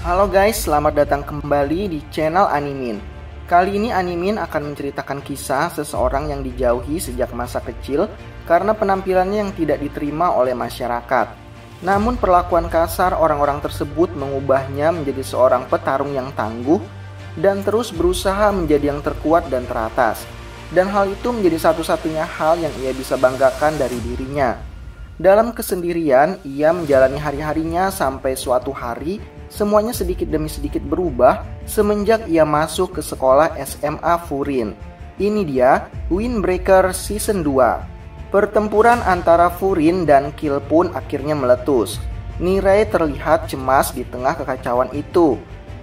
Halo guys, selamat datang kembali di channel Animin. Kali ini Animin akan menceritakan kisah seseorang yang dijauhi sejak masa kecil karena penampilannya yang tidak diterima oleh masyarakat. Namun perlakuan kasar orang-orang tersebut mengubahnya menjadi seorang petarung yang tangguh dan terus berusaha menjadi yang terkuat dan teratas. Dan hal itu menjadi satu-satunya hal yang ia bisa banggakan dari dirinya. Dalam kesendirian, ia menjalani hari-harinya sampai suatu hari, semuanya sedikit demi sedikit berubah semenjak ia masuk ke sekolah SMA Furin. Ini dia, Windbreaker Season 2. Pertempuran antara Furin dan Kill pun akhirnya meletus. Nirei terlihat cemas di tengah kekacauan itu,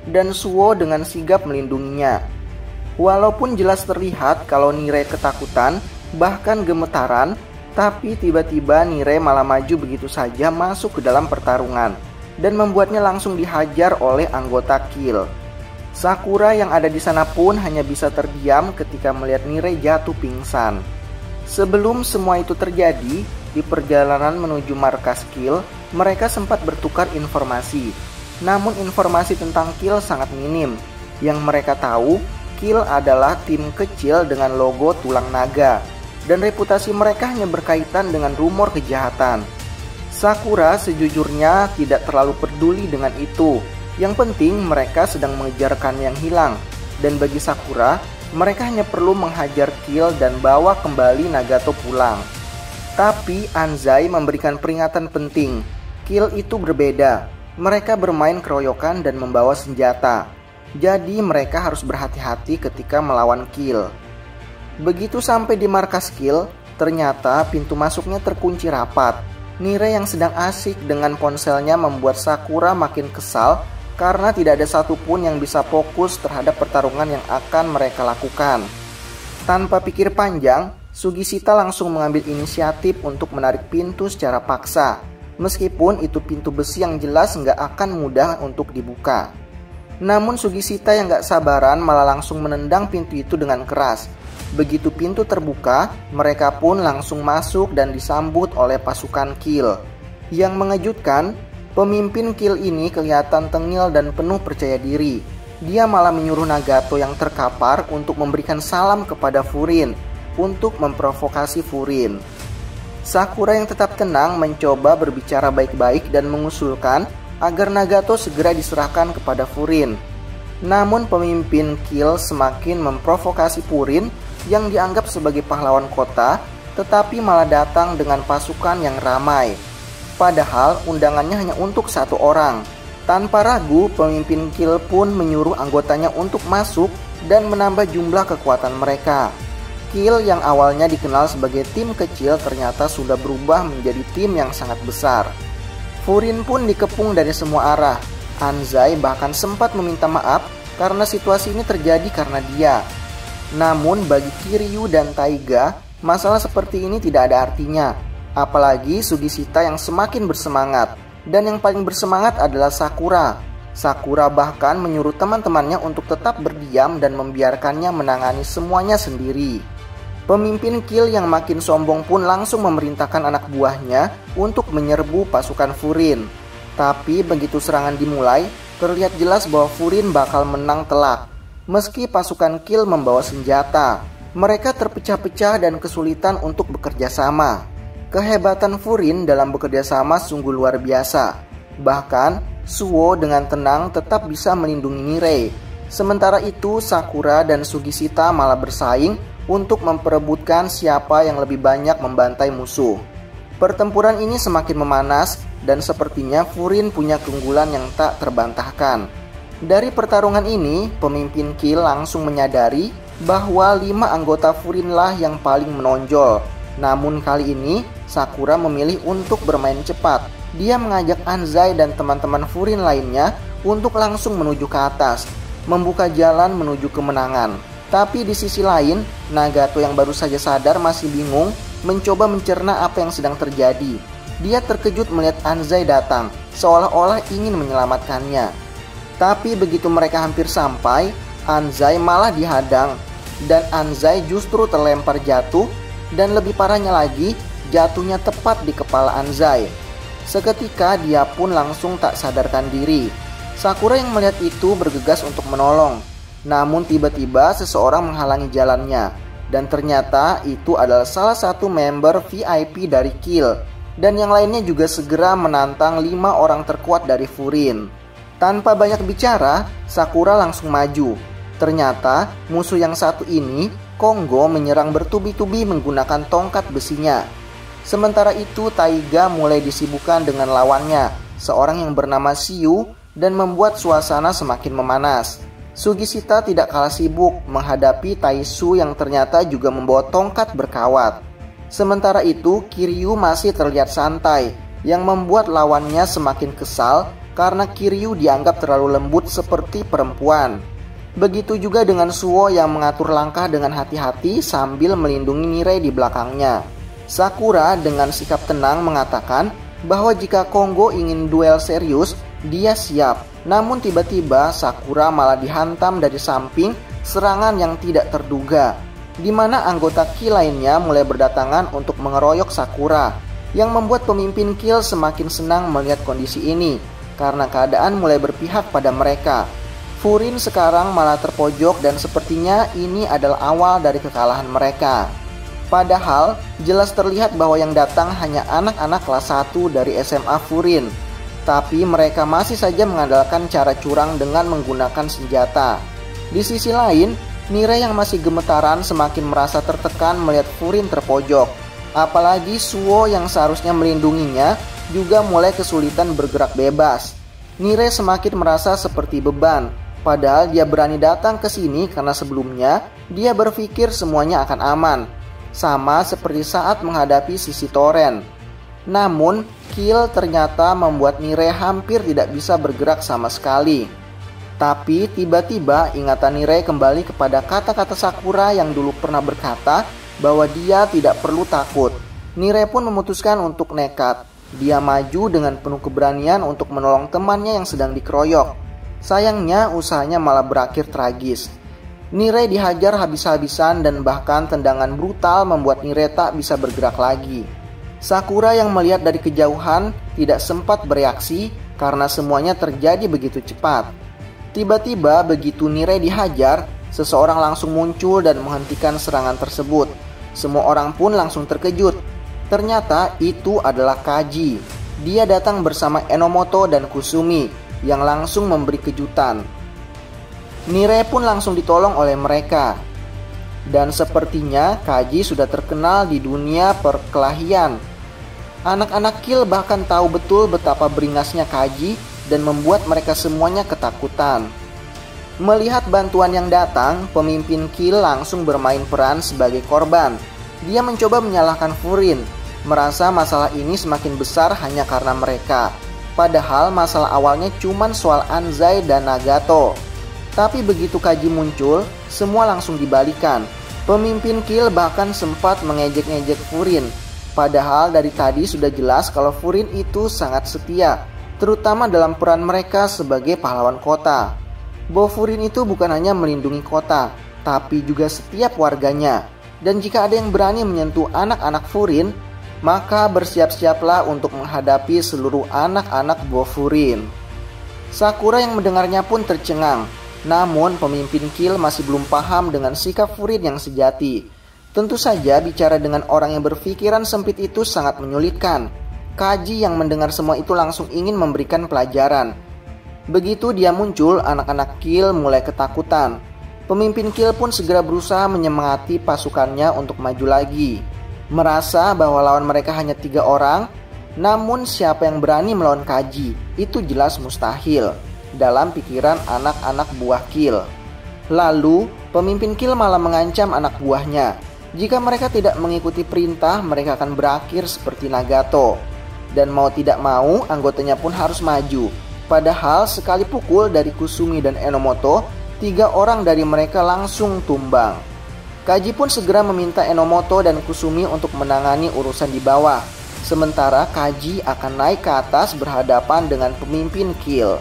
dan Suo dengan sigap melindunginya. Walaupun jelas terlihat kalau Nirei ketakutan, bahkan gemetaran, tapi tiba-tiba Nirei malah maju begitu saja masuk ke dalam pertarungan dan membuatnya langsung dihajar oleh anggota Kill. Sakura yang ada di sana pun hanya bisa terdiam ketika melihat Nirei jatuh pingsan. Sebelum semua itu terjadi, di perjalanan menuju markas Kill, mereka sempat bertukar informasi. Namun informasi tentang Kill sangat minim. Yang mereka tahu, Kill adalah tim kecil dengan logo tulang naga, dan reputasi mereka hanya berkaitan dengan rumor kejahatan. Sakura sejujurnya tidak terlalu peduli dengan itu. Yang penting mereka sedang mengejarkan yang hilang, dan bagi Sakura, mereka hanya perlu menghajar Kill dan bawa kembali Nagato pulang. Tapi Anzai memberikan peringatan penting. Kill itu berbeda. Mereka bermain keroyokan dan membawa senjata. Jadi mereka harus berhati-hati ketika melawan Kill. Begitu sampai di markas Kill, ternyata pintu masuknya terkunci rapat. Nirei yang sedang asik dengan ponselnya membuat Sakura makin kesal karena tidak ada satupun yang bisa fokus terhadap pertarungan yang akan mereka lakukan. Tanpa pikir panjang, Sugishita langsung mengambil inisiatif untuk menarik pintu secara paksa. Meskipun itu pintu besi yang jelas nggak akan mudah untuk dibuka. Namun Sugishita yang nggak sabaran malah langsung menendang pintu itu dengan keras. Begitu pintu terbuka, mereka pun langsung masuk dan disambut oleh pasukan Kill. Yang mengejutkan, pemimpin Kill ini kelihatan tengil dan penuh percaya diri. Dia malah menyuruh Nagato yang terkapar untuk memberikan salam kepada Furin, untuk memprovokasi Furin. Sakura yang tetap tenang mencoba berbicara baik-baik dan mengusulkan agar Nagato segera diserahkan kepada Furin. Namun pemimpin Kill semakin memprovokasi Furin yang dianggap sebagai pahlawan kota, tetapi malah datang dengan pasukan yang ramai. Padahal undangannya hanya untuk satu orang. Tanpa ragu, pemimpin Kill pun menyuruh anggotanya untuk masuk dan menambah jumlah kekuatan mereka. Kill yang awalnya dikenal sebagai tim kecil ternyata sudah berubah menjadi tim yang sangat besar. Furin pun dikepung dari semua arah. Anzai bahkan sempat meminta maaf karena situasi ini terjadi karena dia. Namun bagi Kiryu dan Taiga, masalah seperti ini tidak ada artinya. Apalagi Sugishita yang semakin bersemangat. Dan yang paling bersemangat adalah Sakura. Sakura bahkan menyuruh teman-temannya untuk tetap berdiam dan membiarkannya menangani semuanya sendiri. Pemimpin Kill yang makin sombong pun langsung memerintahkan anak buahnya untuk menyerbu pasukan Furin. Tapi begitu serangan dimulai, terlihat jelas bahwa Furin bakal menang telak. Meski pasukan Kill membawa senjata, mereka terpecah-pecah dan kesulitan untuk bekerja sama. Kehebatan Furin dalam bekerja sama sungguh luar biasa. Bahkan, Suo dengan tenang tetap bisa melindungi Nirei. Sementara itu, Sakura dan Sugishita malah bersaing untuk memperebutkan siapa yang lebih banyak membantai musuh. Pertempuran ini semakin memanas dan sepertinya Furin punya keunggulan yang tak terbantahkan. Dari pertarungan ini, pemimpin Kill langsung menyadari bahwa 5 anggota Furin lah yang paling menonjol. Namun kali ini, Sakura memilih untuk bermain cepat. Dia mengajak Anzai dan teman-teman Furin lainnya untuk langsung menuju ke atas, membuka jalan menuju kemenangan. Tapi di sisi lain, Nagato yang baru saja sadar masih bingung, mencoba mencerna apa yang sedang terjadi. Dia terkejut melihat Anzai datang, seolah-olah ingin menyelamatkannya. Tapi begitu mereka hampir sampai, Anzai malah dihadang. Dan Anzai justru terlempar jatuh, dan lebih parahnya lagi, jatuhnya tepat di kepala Anzai. Seketika dia pun langsung tak sadarkan diri. Sakura yang melihat itu bergegas untuk menolong. Namun tiba-tiba seseorang menghalangi jalannya. Dan ternyata itu adalah salah satu member VIP dari Kill. Dan yang lainnya juga segera menantang 5 orang terkuat dari Furin. Tanpa banyak bicara, Sakura langsung maju. Ternyata musuh yang satu ini, Konggo, menyerang bertubi-tubi menggunakan tongkat besinya. Sementara itu Taiga mulai disibukkan dengan lawannya, seorang yang bernama Xiu, dan membuat suasana semakin memanas. Sugishita tidak kalah sibuk menghadapi Taisu yang ternyata juga membawa tongkat berkawat. Sementara itu Kiryu masih terlihat santai, yang membuat lawannya semakin kesal karena Kiryu dianggap terlalu lembut seperti perempuan. Begitu juga dengan Suo yang mengatur langkah dengan hati-hati sambil melindungi Nire di belakangnya. Sakura dengan sikap tenang mengatakan bahwa jika Konggo ingin duel serius, dia siap. Namun tiba-tiba Sakura malah dihantam dari samping serangan yang tidak terduga, di mana anggota Kill lainnya mulai berdatangan untuk mengeroyok Sakura, yang membuat pemimpin Kill semakin senang melihat kondisi ini karena keadaan mulai berpihak pada mereka. Furin sekarang malah terpojok dan sepertinya ini adalah awal dari kekalahan mereka. Padahal jelas terlihat bahwa yang datang hanya anak-anak kelas 1 dari SMA Furin. Tapi mereka masih saja mengandalkan cara curang dengan menggunakan senjata. Di sisi lain, Nire yang masih gemetaran semakin merasa tertekan melihat Furin terpojok. Apalagi Suo yang seharusnya melindunginya juga mulai kesulitan bergerak bebas. Nire semakin merasa seperti beban. Padahal dia berani datang ke sini karena sebelumnya dia berpikir semuanya akan aman. Sama seperti saat menghadapi sisi Toren. Namun, Kill ternyata membuat Nire hampir tidak bisa bergerak sama sekali. Tapi tiba-tiba ingatan Nire kembali kepada kata-kata Sakura yang dulu pernah berkata bahwa dia tidak perlu takut. Nire pun memutuskan untuk nekat. Dia maju dengan penuh keberanian untuk menolong temannya yang sedang dikeroyok. Sayangnya usahanya malah berakhir tragis. Nire dihajar habis-habisan dan bahkan tendangan brutal membuat Nire tak bisa bergerak lagi. Sakura yang melihat dari kejauhan tidak sempat bereaksi karena semuanya terjadi begitu cepat. Tiba-tiba begitu Nire dihajar, seseorang langsung muncul dan menghentikan serangan tersebut. Semua orang pun langsung terkejut. Ternyata itu adalah Kaji. Dia datang bersama Enomoto dan Kusumi yang langsung memberi kejutan. Nire pun langsung ditolong oleh mereka. Dan sepertinya Kaji sudah terkenal di dunia perkelahian. Anak-anak Kill bahkan tahu betul betapa beringasnya Kaji dan membuat mereka semuanya ketakutan. Melihat bantuan yang datang, pemimpin Kill langsung bermain peran sebagai korban. Dia mencoba menyalahkan Furin, merasa masalah ini semakin besar hanya karena mereka. Padahal masalah awalnya cuma soal Anzai dan Nagato. Tapi begitu Kaji muncul, semua langsung dibalikan. Pemimpin Kill bahkan sempat mengejek-ngejek Furin. Padahal dari tadi sudah jelas kalau Furin itu sangat setia, terutama dalam peran mereka sebagai pahlawan kota. Bahwa Furin itu bukan hanya melindungi kota, tapi juga setiap warganya. Dan jika ada yang berani menyentuh anak-anak Furin, maka bersiap-siaplah untuk menghadapi seluruh anak-anak buah Furin. Sakura yang mendengarnya pun tercengang. Namun pemimpin Kill masih belum paham dengan sikap Furin yang sejati. Tentu saja bicara dengan orang yang berpikiran sempit itu sangat menyulitkan. Kaji yang mendengar semua itu langsung ingin memberikan pelajaran. Begitu dia muncul, anak-anak Kill mulai ketakutan. Pemimpin Kill pun segera berusaha menyemangati pasukannya untuk maju lagi. Merasa bahwa lawan mereka hanya 3 orang, namun siapa yang berani melawan Kaji? Itu jelas mustahil dalam pikiran anak-anak buah Kill. Lalu, pemimpin Kill malah mengancam anak buahnya. Jika mereka tidak mengikuti perintah, mereka akan berakhir seperti Nagato. Dan mau tidak mau, anggotanya pun harus maju. Padahal sekali pukul dari Kusumi dan Enomoto, 3 orang dari mereka langsung tumbang. Kaji pun segera meminta Enomoto dan Kusumi untuk menangani urusan di bawah. Sementara Kaji akan naik ke atas berhadapan dengan pemimpin Kill.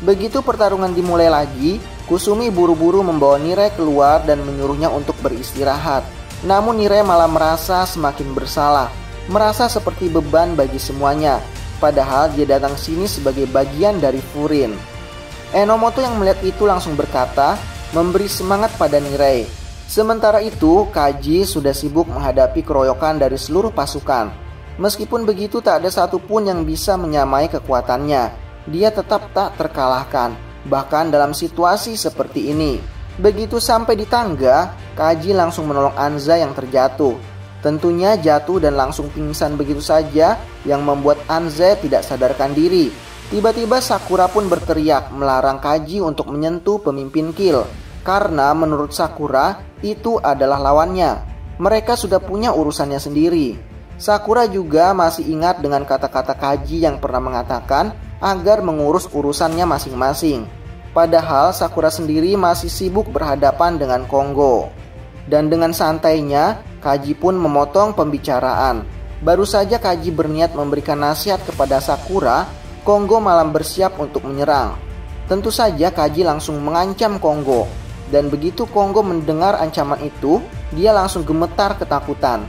Begitu pertarungan dimulai lagi, Kusumi buru-buru membawa Nire keluar dan menyuruhnya untuk beristirahat. Namun Nire malah merasa semakin bersalah, merasa seperti beban bagi semuanya. Padahal dia datang sini sebagai bagian dari Furin. Enomoto yang melihat itu langsung berkata, memberi semangat pada Nirei. Sementara itu, Kaji sudah sibuk menghadapi keroyokan dari seluruh pasukan. Meskipun begitu, tak ada satupun yang bisa menyamai kekuatannya. Dia tetap tak terkalahkan, bahkan dalam situasi seperti ini. Begitu sampai di tangga, Kaji langsung menolong Anza yang terjatuh. Tentunya jatuh dan langsung pingsan begitu saja, yang membuat Anza tidak sadarkan diri. Tiba-tiba Sakura pun berteriak melarang Kaji untuk menyentuh pemimpin Kill, karena menurut Sakura itu adalah lawannya. Mereka sudah punya urusannya sendiri. Sakura juga masih ingat dengan kata-kata Kaji yang pernah mengatakan agar mengurus urusannya masing-masing. Padahal Sakura sendiri masih sibuk berhadapan dengan Konggo. Dan dengan santainya, Kaji pun memotong pembicaraan. Baru saja Kaji berniat memberikan nasihat kepada Sakura, Konggo malah bersiap untuk menyerang. Tentu saja Kaji langsung mengancam Konggo. Dan begitu Konggo mendengar ancaman itu, dia langsung gemetar ketakutan.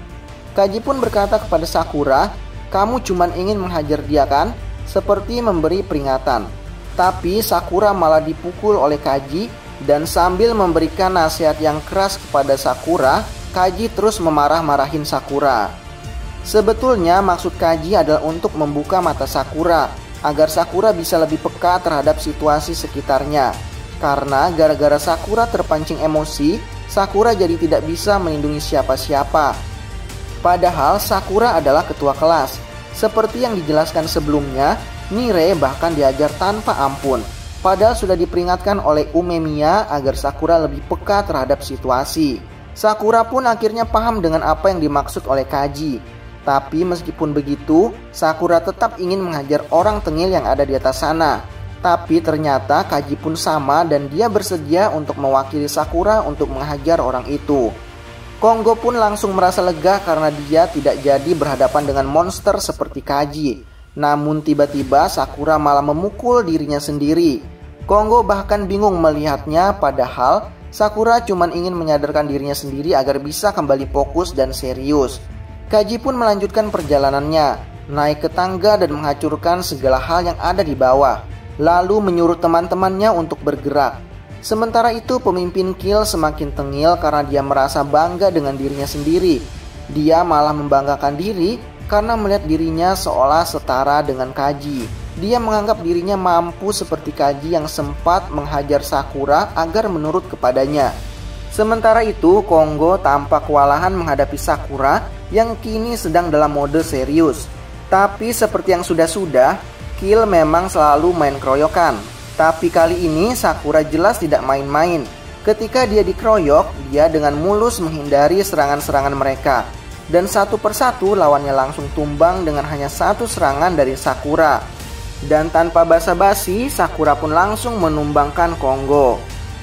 Kaji pun berkata kepada Sakura, "Kamu cuma ingin menghajar dia kan?" Seperti memberi peringatan. Tapi Sakura malah dipukul oleh Kaji, dan sambil memberikan nasihat yang keras kepada Sakura, Kaji terus memarah-marahin Sakura. Sebetulnya maksud Kaji adalah untuk membuka mata Sakura, agar Sakura bisa lebih peka terhadap situasi sekitarnya. Karena gara-gara Sakura terpancing emosi, Sakura jadi tidak bisa melindungi siapa-siapa. Padahal Sakura adalah ketua kelas. Seperti yang dijelaskan sebelumnya, Nirei bahkan diajar tanpa ampun. Padahal sudah diperingatkan oleh Umemiya agar Sakura lebih peka terhadap situasi. Sakura pun akhirnya paham dengan apa yang dimaksud oleh Kaji. Tapi meskipun begitu, Sakura tetap ingin menghajar orang tengil yang ada di atas sana. Tapi ternyata Kaji pun sama dan dia bersedia untuk mewakili Sakura untuk menghajar orang itu. Konggo pun langsung merasa lega karena dia tidak jadi berhadapan dengan monster seperti Kaji. Namun tiba-tiba Sakura malah memukul dirinya sendiri. Konggo bahkan bingung melihatnya, padahal Sakura cuma ingin menyadarkan dirinya sendiri agar bisa kembali fokus dan serius. Kaji pun melanjutkan perjalanannya, naik ke tangga dan menghancurkan segala hal yang ada di bawah, lalu menyuruh teman-temannya untuk bergerak. Sementara itu pemimpin Kill semakin tengil karena dia merasa bangga dengan dirinya sendiri. Dia malah membanggakan diri karena melihat dirinya seolah setara dengan Kaji. Dia menganggap dirinya mampu seperti Kaji yang sempat menghajar Sakura agar menurut kepadanya. Sementara itu, Konggo tampak kewalahan menghadapi Sakura yang kini sedang dalam mode serius. Tapi seperti yang sudah-sudah, Kill memang selalu main keroyokan. Tapi kali ini Sakura jelas tidak main-main. Ketika dia dikeroyok, dia dengan mulus menghindari serangan-serangan mereka. Dan satu persatu lawannya langsung tumbang dengan hanya satu serangan dari Sakura. Dan tanpa basa-basi, Sakura pun langsung menumbangkan Konggo.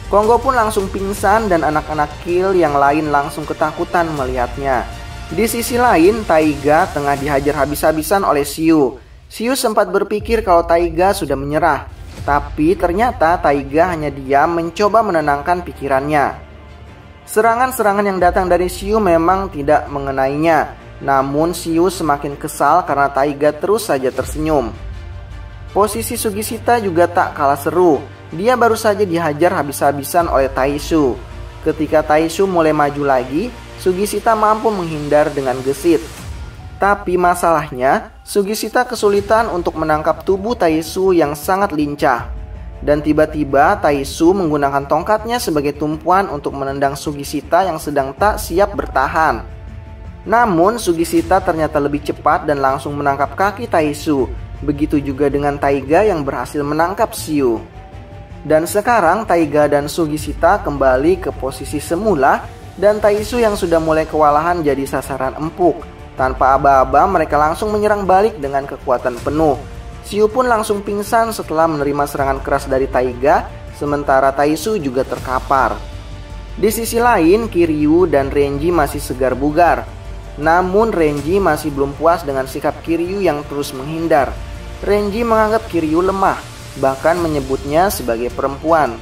Konggo pun langsung pingsan dan anak-anak Kill yang lain langsung ketakutan melihatnya. Di sisi lain, Taiga tengah dihajar habis-habisan oleh Xiu. Xiu sempat berpikir kalau Taiga sudah menyerah. Tapi ternyata Taiga hanya diam mencoba menenangkan pikirannya. Serangan-serangan yang datang dari Xiu memang tidak mengenainya. Namun Xiu semakin kesal karena Taiga terus saja tersenyum. Posisi Sugishita juga tak kalah seru. Dia baru saja dihajar habis-habisan oleh Taishu. Ketika Taishu mulai maju lagi, Sugishita mampu menghindar dengan gesit. Tapi masalahnya, Sugishita kesulitan untuk menangkap tubuh Taishu yang sangat lincah. Dan tiba-tiba Taishu menggunakan tongkatnya sebagai tumpuan untuk menendang Sugishita yang sedang tak siap bertahan. Namun Sugishita ternyata lebih cepat dan langsung menangkap kaki Taishu. Begitu juga dengan Taiga yang berhasil menangkap Xiu. Dan sekarang Taiga dan Sugishita kembali ke posisi semula dan Taishu yang sudah mulai kewalahan jadi sasaran empuk. Tanpa aba-aba mereka langsung menyerang balik dengan kekuatan penuh. Xiu pun langsung pingsan setelah menerima serangan keras dari Taiga, sementara Taishu juga terkapar. Di sisi lain, Kiryu dan Renji masih segar bugar. Namun Renji masih belum puas dengan sikap Kiryu yang terus menghindar. Renji menganggap Kiryu lemah, bahkan menyebutnya sebagai perempuan.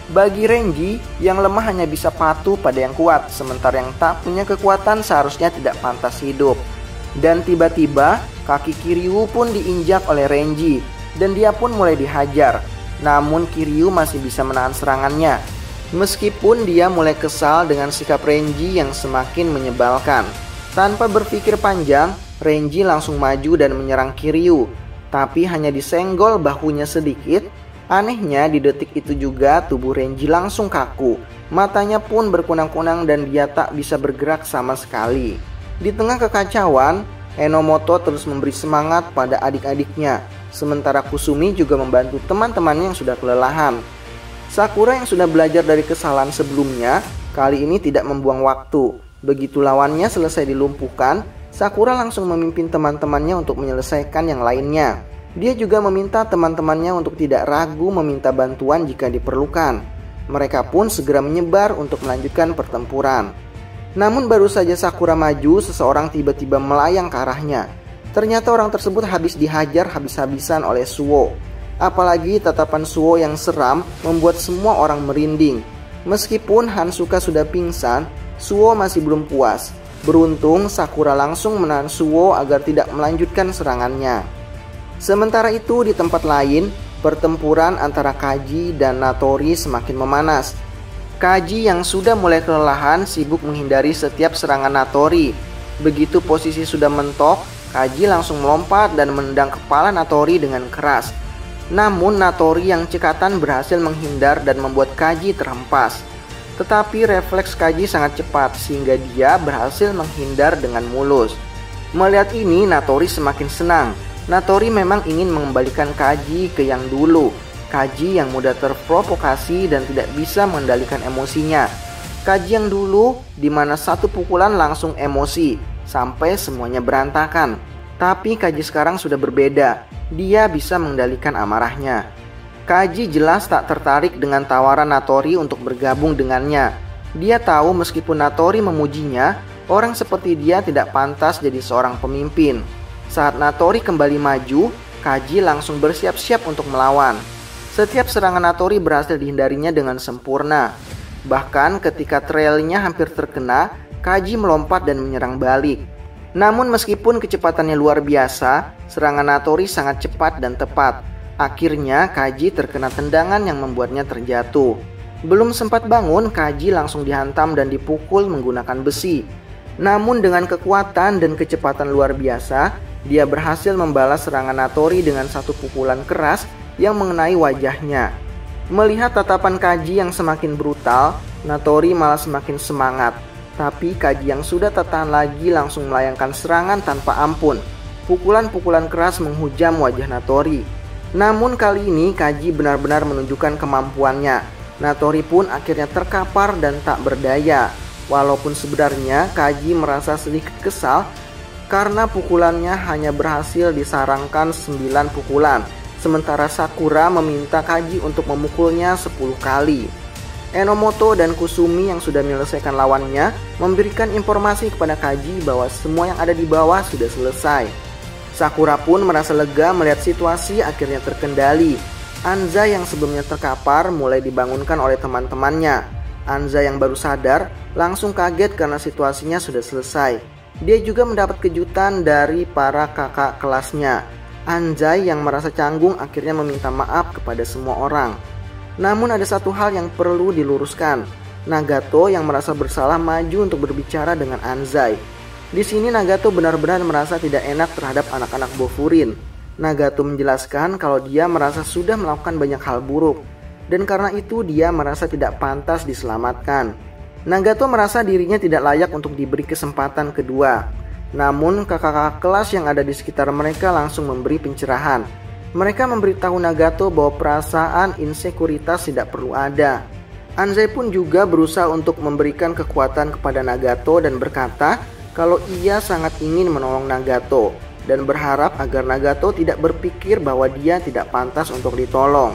Bagi Renji, yang lemah hanya bisa patuh pada yang kuat, sementara yang tak punya kekuatan seharusnya tidak pantas hidup. Dan tiba-tiba, kaki Kiryu pun diinjak oleh Renji, dan dia pun mulai dihajar. namun Kiryu masih bisa menahan serangannya. Meskipun dia mulai kesal dengan sikap Renji yang semakin menyebalkan. Tanpa berpikir panjang, Renji langsung maju dan menyerang Kiryu. Tapi hanya disenggol bahunya sedikit. Anehnya di detik itu juga tubuh Renji langsung kaku. Matanya pun berkunang-kunang dan dia tak bisa bergerak sama sekali. Di tengah kekacauan, Enomoto terus memberi semangat pada adik-adiknya. Sementara Kusumi juga membantu teman-temannya yang sudah kelelahan. Sakura yang sudah belajar dari kesalahan sebelumnya, kali ini tidak membuang waktu. Begitu lawannya selesai dilumpuhkan, Sakura langsung memimpin teman-temannya untuk menyelesaikan yang lainnya. Dia juga meminta teman-temannya untuk tidak ragu meminta bantuan jika diperlukan. Mereka pun segera menyebar untuk melanjutkan pertempuran. Namun baru saja Sakura maju, seseorang tiba-tiba melayang ke arahnya. Ternyata orang tersebut habis dihajar habis-habisan oleh Suo. Apalagi tatapan Suo yang seram membuat semua orang merinding. Meskipun Hansuka sudah pingsan, Suo masih belum puas. Beruntung Sakura langsung menahan Suo agar tidak melanjutkan serangannya. Sementara itu di tempat lain, pertempuran antara Kaji dan Natori semakin memanas. Kaji yang sudah mulai kelelahan sibuk menghindari setiap serangan Natori. Begitu posisi sudah mentok, Kaji langsung melompat dan menendang kepala Natori dengan keras. Namun Natori yang cekatan berhasil menghindar dan membuat Kaji terhempas. Tetapi refleks Kaji sangat cepat sehingga dia berhasil menghindar dengan mulus. Melihat ini Natori semakin senang. Natori memang ingin mengembalikan Kaji ke yang dulu. Kaji yang mudah terprovokasi dan tidak bisa mengendalikan emosinya. Kaji yang dulu di mana satu pukulan langsung emosi sampai semuanya berantakan. Tapi Kaji sekarang sudah berbeda. Dia bisa mengendalikan amarahnya. Kaji jelas tak tertarik dengan tawaran Natori untuk bergabung dengannya. Dia tahu meskipun Natori memujinya, orang seperti dia tidak pantas jadi seorang pemimpin. Saat Natori kembali maju, Kaji langsung bersiap-siap untuk melawan. Setiap serangan Natori berhasil dihindarinya dengan sempurna. Bahkan ketika trailnya hampir terkena, Kaji melompat dan menyerang balik. Namun meskipun kecepatannya luar biasa, serangan Natori sangat cepat dan tepat. Akhirnya Kaji terkena tendangan yang membuatnya terjatuh. Belum sempat bangun, Kaji langsung dihantam dan dipukul menggunakan besi. Namun dengan kekuatan dan kecepatan luar biasa, dia berhasil membalas serangan Natori dengan satu pukulan keras yang mengenai wajahnya. Melihat tatapan Kaji yang semakin brutal, Natori malah semakin semangat. Tapi Kaji yang sudah tak tahan lagi langsung melayangkan serangan tanpa ampun. Pukulan-pukulan keras menghujam wajah Natori. Namun kali ini Kaji benar-benar menunjukkan kemampuannya. Natori pun akhirnya terkapar dan tak berdaya. Walaupun sebenarnya Kaji merasa sedikit kesal karena pukulannya hanya berhasil disarangkan 9 pukulan. Sementara Sakura meminta Kaji untuk memukulnya 10 kali. Enomoto dan Kusumi yang sudah menyelesaikan lawannya memberikan informasi kepada Kaji bahwa semua yang ada di bawah sudah selesai. Sakura pun merasa lega melihat situasi akhirnya terkendali. Anza yang sebelumnya terkapar mulai dibangunkan oleh teman-temannya. Anza yang baru sadar langsung kaget karena situasinya sudah selesai. Dia juga mendapat kejutan dari para kakak kelasnya. Anzai yang merasa canggung akhirnya meminta maaf kepada semua orang. Namun ada satu hal yang perlu diluruskan. Nagato yang merasa bersalah maju untuk berbicara dengan Anzai. Di sini Nagato benar-benar merasa tidak enak terhadap anak-anak Bofurin. Nagato menjelaskan kalau dia merasa sudah melakukan banyak hal buruk. Dan karena itu dia merasa tidak pantas diselamatkan. Nagato merasa dirinya tidak layak untuk diberi kesempatan kedua. Namun kakak-kakak kelas yang ada di sekitar mereka langsung memberi pencerahan. Mereka memberitahu Nagato bahwa perasaan insekuritas tidak perlu ada. Anzai pun juga berusaha untuk memberikan kekuatan kepada Nagato dan berkata kalau ia sangat ingin menolong Nagato dan berharap agar Nagato tidak berpikir bahwa dia tidak pantas untuk ditolong.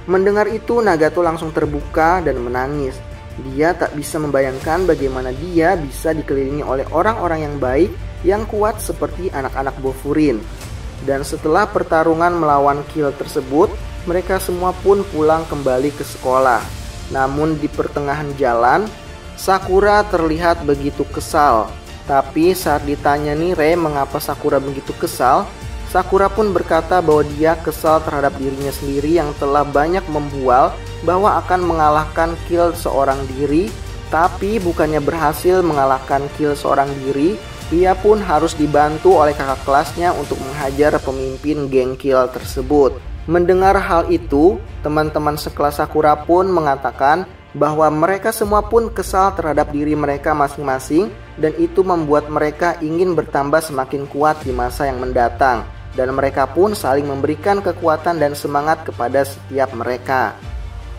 Mendengar itu Nagato langsung terbuka dan menangis. Dia tak bisa membayangkan bagaimana dia bisa dikelilingi oleh orang-orang yang baik yang kuat seperti anak-anak Bofurin. Dan setelah pertarungan melawan Kill tersebut, mereka semua pun pulang kembali ke sekolah. Namun di pertengahan jalan, Sakura terlihat begitu kesal. Tapi saat ditanya nih Rei mengapa Sakura begitu kesal, Sakura pun berkata bahwa dia kesal terhadap dirinya sendiri yang telah banyak membual bahwa akan mengalahkan kill seorang diri, tapi bukannya berhasil mengalahkan kill seorang diri, ia pun harus dibantu oleh kakak kelasnya untuk menghajar pemimpin geng kill tersebut. Mendengar hal itu, teman-teman sekelas Sakura pun mengatakan bahwa mereka semua pun kesal terhadap diri mereka masing-masing, dan itu membuat mereka ingin bertambah semakin kuat di masa yang mendatang. Dan mereka pun saling memberikan kekuatan dan semangat kepada setiap mereka.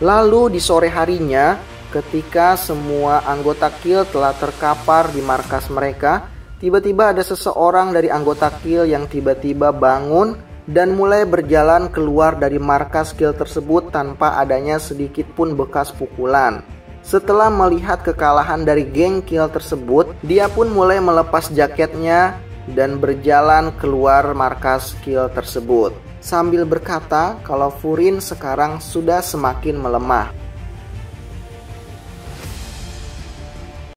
Lalu di sore harinya, ketika semua anggota kill telah terkapar di markas mereka, tiba-tiba ada seseorang dari anggota kill yang tiba-tiba bangun dan mulai berjalan keluar dari markas kill tersebut tanpa adanya sedikit pun bekas pukulan. Setelah melihat kekalahan dari geng kill tersebut, dia pun mulai melepas jaketnya dan berjalan keluar markas kill tersebut sambil berkata kalau Furin sekarang sudah semakin melemah.